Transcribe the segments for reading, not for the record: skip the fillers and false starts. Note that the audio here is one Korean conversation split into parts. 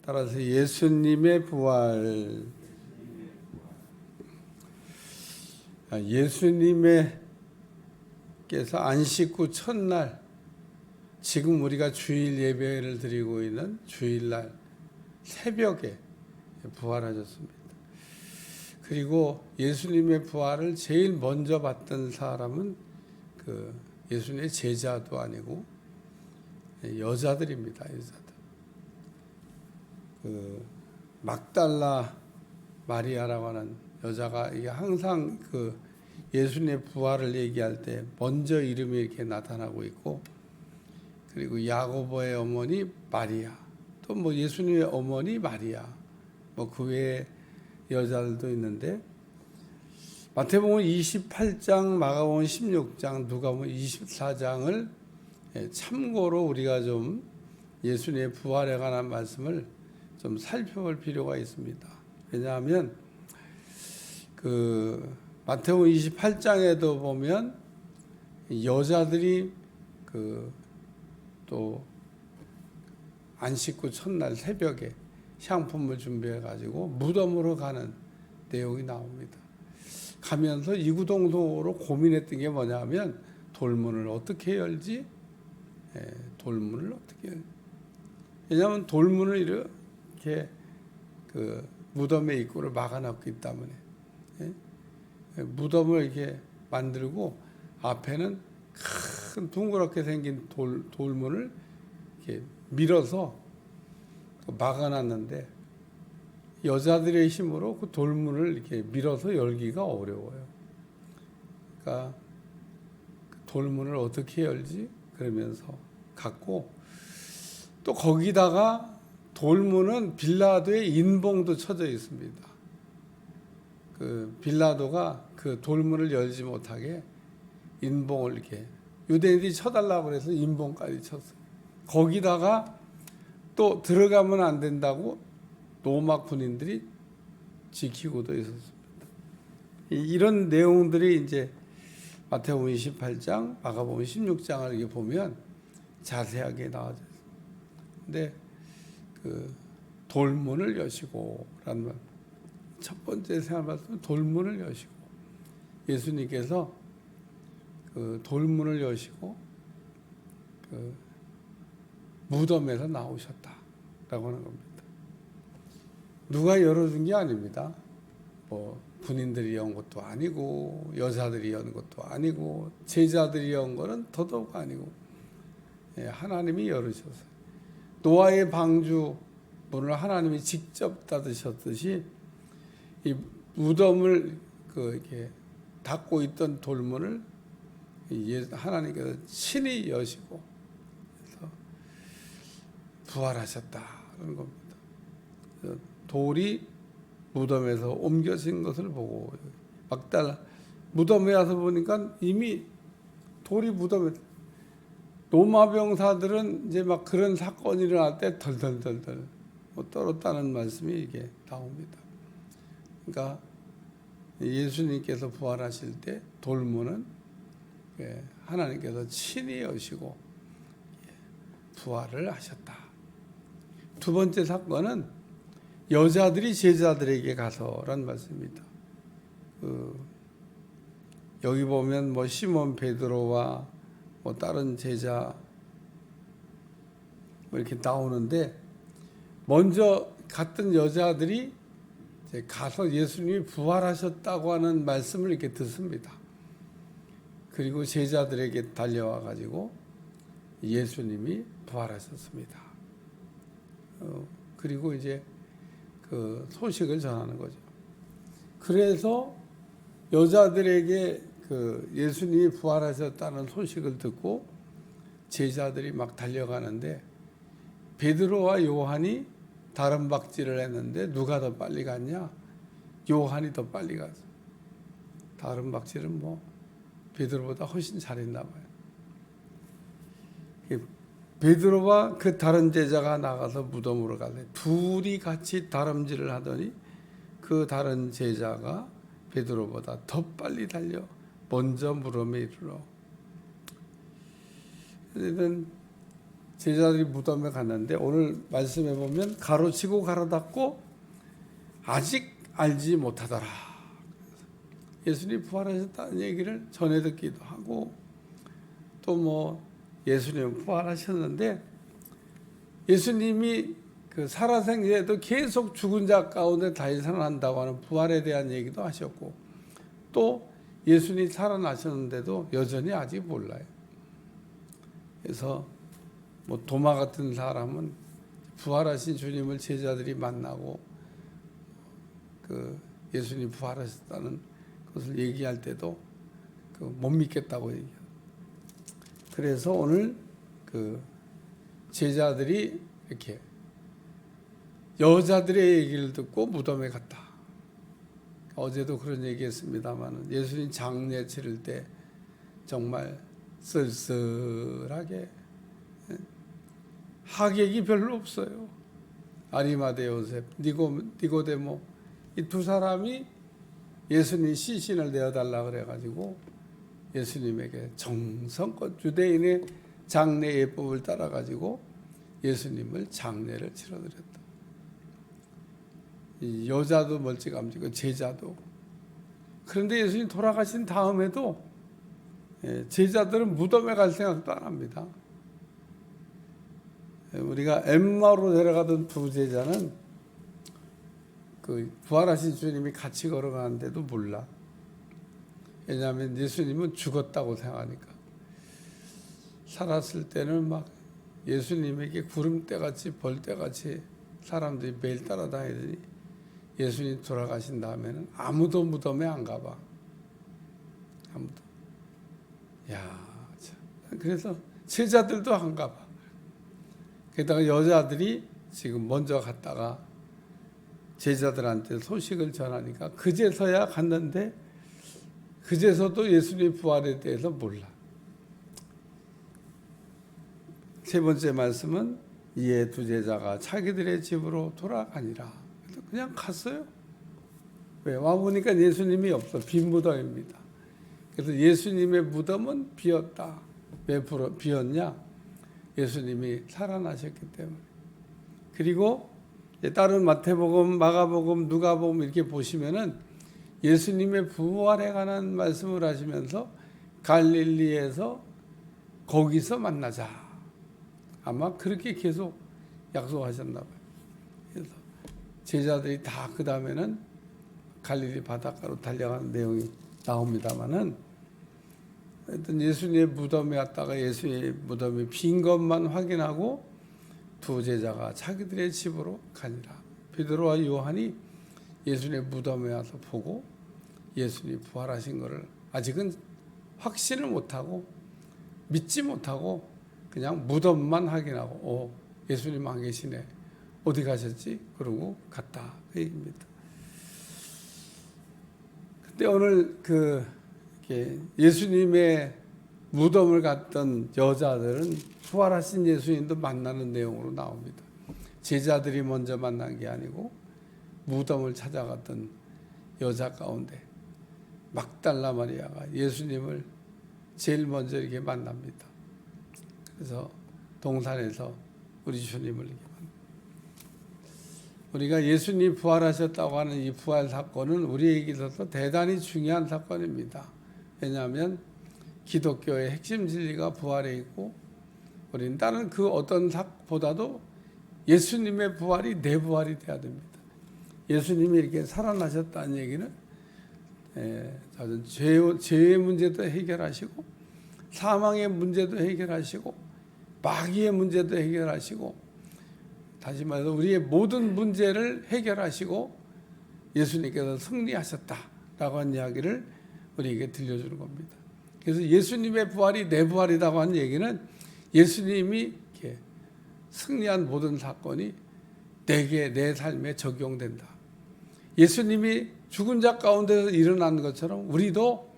따라서 예수님의 부활, 예수님께서 안식 후 첫날, 지금 우리가 주일 예배를 드리고 있는 주일날 새벽에 부활하셨습니다. 그리고 예수님의 부활을 제일 먼저 봤던 사람은 그 예수님의 제자도 아니고 여자들입니다. 여자들. 그 막달라 마리아라고 하는 여자가 이게 항상 그 예수님의 부활을 얘기할 때 먼저 이름이 이렇게 나타나고 있고, 그리고 야고보의 어머니 마리아, 또 뭐 예수님의 어머니 마리아, 뭐 그 외에 여자들도 있는데, 마태복음 28장, 마가복음 16장, 누가복음 24장을 참고로 우리가 좀 예수님의 부활에 관한 말씀을 좀 살펴볼 필요가 있습니다. 왜냐하면 그 마태복음 28장에도 보면 여자들이 그 또 안식 후 첫날 새벽에 향품을 준비해 가지고 무덤으로 가는 내용이 나옵니다. 가면서 이구동성으로 고민했던 게 뭐냐면 돌문을 어떻게 열지? 돌문을 어떻게 열지? 왜냐하면 돌문을 이렇게 그 무덤의 입구를 막아놨기 때문에 무덤을 이렇게 만들고 앞에는 큰 둥그렇게 생긴 돌문을 이렇게 밀어서 막아놨는데 여자들의 힘으로 그 돌문을 이렇게 밀어서 열기가 어려워요. 그러니까 돌문을 어떻게 열지? 그러면서 갔고, 또 거기다가 돌문은 빌라도의 인봉도 쳐져 있습니다. 그 빌라도가 그 돌문을 열지 못하게 인봉을 이렇게 유대인들이 쳐달라고 그래서 인봉까지 쳤어요. 거기다가 또 들어가면 안 된다고 로마 군인들이 지키고도 있었습니다. 이런 내용들이 이제 마태복음 28장, 마가복음 16장을 이렇게 보면 자세하게 나와져 있습니다. 근데 그 돌문을 여시고라는 말, 첫 번째 생각할 말씀은 돌문을 여시고, 예수님께서 그 돌문을 여시고 그 무덤에서 나오셨다라고 하는 겁니다. 누가 열어준 게 아닙니다. 뭐 군인들이 연 것도 아니고 여자들이 연 것도 아니고 제자들이 연 거는 더더욱 아니고 하나님이 열으셨어요. 노아의 방주 문을 하나님이 직접 닫으셨듯이 이 무덤을 이렇게 닫고 있던 돌문을 하나님께서 친히 여시고 그래서 부활하셨다는 겁니다. 돌이 무덤에서 옮겨진 것을 보고 막달라 무덤에 와서 보니까 이미 돌이 무덤에, 로마 병사들은 이제 막 그런 사건이 일어날 때 덜덜덜덜 떨었다는 말씀이 이게 나옵니다. 그러니까 예수님께서 부활하실 때 돌문은 하나님께서 친히 여시고 부활을 하셨다. 두 번째 사건은 여자들이 제자들에게 가서란 말씀입니다. 여기 보면 뭐 시몬 베드로와 뭐 다른 제자 뭐 이렇게 나오는데, 먼저 갔던 여자들이 이제 가서 예수님이 부활하셨다고 하는 말씀을 이렇게 듣습니다. 그리고 제자들에게 달려와 가지고 예수님이 부활하셨습니다. 그리고 이제 그 소식을 전하는 거죠. 그래서 여자들에게 그 예수님이 부활하셨다는 소식을 듣고 제자들이 막 달려가는데, 베드로와 요한이 다른 박질을 했는데 누가 더 빨리 갔냐? 요한이 더 빨리 갔어. 다른 박질은 뭐 베드로보다 훨씬 잘했나 봐요. 베드로와 그 다른 제자가 나가서 무덤으로 가서 둘이 같이 다름질을 하더니 그 다른 제자가 베드로보다 더 빨리 달려 먼저 무덤에 이르러. 제자들이 무덤에 갔는데 오늘 말씀해 보면 가로치고 가로닫고 아직 알지 못하더라. 예수님이 부활하셨다는 얘기를 전해 듣기도 하고 또 뭐 예수님은 부활하셨는데 예수님이 그 살아생전에도 계속 죽은 자 가운데 다시 살아난다고 하는 부활에 대한 얘기도 하셨고 또 예수님이 살아나셨는데도 여전히 아직 몰라요. 그래서 뭐 도마 같은 사람은 부활하신 주님을 제자들이 만나고 그 예수님 부활하셨다는 것을 얘기할 때도 그 못 믿겠다고 얘기해요. 그래서 오늘 그 제자들이 이렇게 여자들의 얘기를 듣고 무덤에 갔다. 어제도 그런 얘기했습니다만 예수님 장례 치를 때 정말 쓸쓸하게 하객이 별로 없어요. 아리마대 요셉, 니고데모 이 두 사람이 예수님 시신을 내어달라 그래가지고 예수님에게 정성껏 유대인의 장례 예법을 따라가지고 예수님을 장례를 치러드렸다. 이 여자도 멀찌감치고 제자도. 그런데 예수님 돌아가신 다음에도 제자들은 무덤에 갈 생각도 안 합니다. 우리가 엠마오로 내려가던 두 제자는 그 부활하신 주님이 같이 걸어가는데도 몰라. 왜냐하면 예수님은 죽었다고 생각하니까. 살았을 때는 막 예수님에게 구름대같이 벌떼같이 사람들이 매일 따라다니더니 예수님 돌아가신 다음에는 아무도 무덤에 안 가봐. 아무도. 야, 참. 그래서 제자들도 안 가봐. 게다가 여자들이 지금 먼저 갔다가 제자들한테 소식을 전하니까 그제서야 갔는데 그제서도 예수님 부활에 대해서 몰라. 세 번째 말씀은 이에 두 제자가 자기들의 집으로 돌아가니라. 그래서 그냥 갔어요. 왜? 와보니까 예수님이 없어. 빈 무덤입니다. 그래서 예수님의 무덤은 비었다. 왜 비었냐? 예수님이 살아나셨기 때문에. 그리고 다른 마태복음, 마가복음, 누가복음 이렇게 보시면은 예수님의 부활에 관한 말씀을 하시면서 갈릴리에서 거기서 만나자. 아마 그렇게 계속 약속하셨나 봐요. 그래서 제자들이 다 그 다음에는 갈릴리 바닷가로 달려가는 내용이 나옵니다만은 하여튼 예수님의 무덤에 갔다가 예수님의 무덤이 빈 것만 확인하고 두 제자가 자기들의 집으로 가니라. 베드로와 요한이 예수님의 무덤에 와서 보고 예수님이 부활하신 것을 아직은 확신을 못하고 믿지 못하고 그냥 무덤만 확인하고 예수님 안 계시네. 어디 가셨지? 그러고 갔다. 그 얘기입니다. 근데 오늘 예수님의 무덤을 갔던 여자들은 부활하신 예수님도 만나는 내용으로 나옵니다. 제자들이 먼저 만난 게 아니고 무덤을 찾아갔던 여자 가운데 막달라 마리아가 예수님을 제일 먼저 이렇게 만납니다. 그래서 동산에서 우리 주님을 이렇게 만납니다. 우리가 예수님 부활하셨다고 하는 이 부활 사건은 우리에게 있어서 대단히 중요한 사건입니다. 왜냐하면 기독교의 핵심 진리가 부활에 있고 우리는 다른 그 어떤 사보다도 예수님의 부활이 내 부활이 돼야 됩니다. 예수님이 이렇게 살아나셨다는 얘기는 죄의 문제도 해결하시고 사망의 문제도 해결하시고 마귀의 문제도 해결하시고 다시 말해서 우리의 모든 문제를 해결하시고 예수님께서 승리하셨다라고 하는 이야기를 우리에게 들려주는 겁니다. 그래서 예수님의 부활이 내 부활이라고 하는 얘기는 예수님이 이렇게 승리한 모든 사건이 내게 내 삶에 적용된다. 예수님이 죽은 자 가운데서 일어난 것처럼 우리도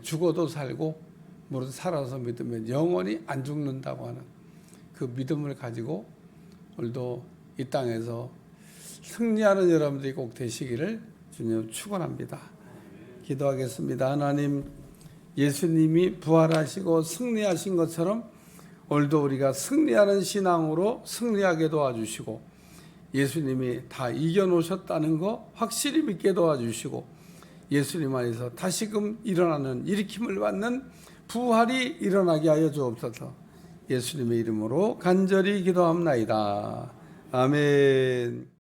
죽어도 살고 무릇 살아서 믿으면 영원히 안 죽는다고 하는 그 믿음을 가지고 오늘도 이 땅에서 승리하는 여러분들이 꼭 되시기를 주님 축원합니다. 기도하겠습니다. 하나님, 예수님이 부활하시고 승리하신 것처럼 오늘도 우리가 승리하는 신앙으로 승리하게 도와주시고 예수님이 다 이겨놓으셨다는 거 확실히 믿게 도와주시고 예수님 안에서 다시금 일어나는 일으킴을 받는 부활이 일어나게 하여 주옵소서. 예수님의 이름으로 간절히 기도합나이다. 아멘.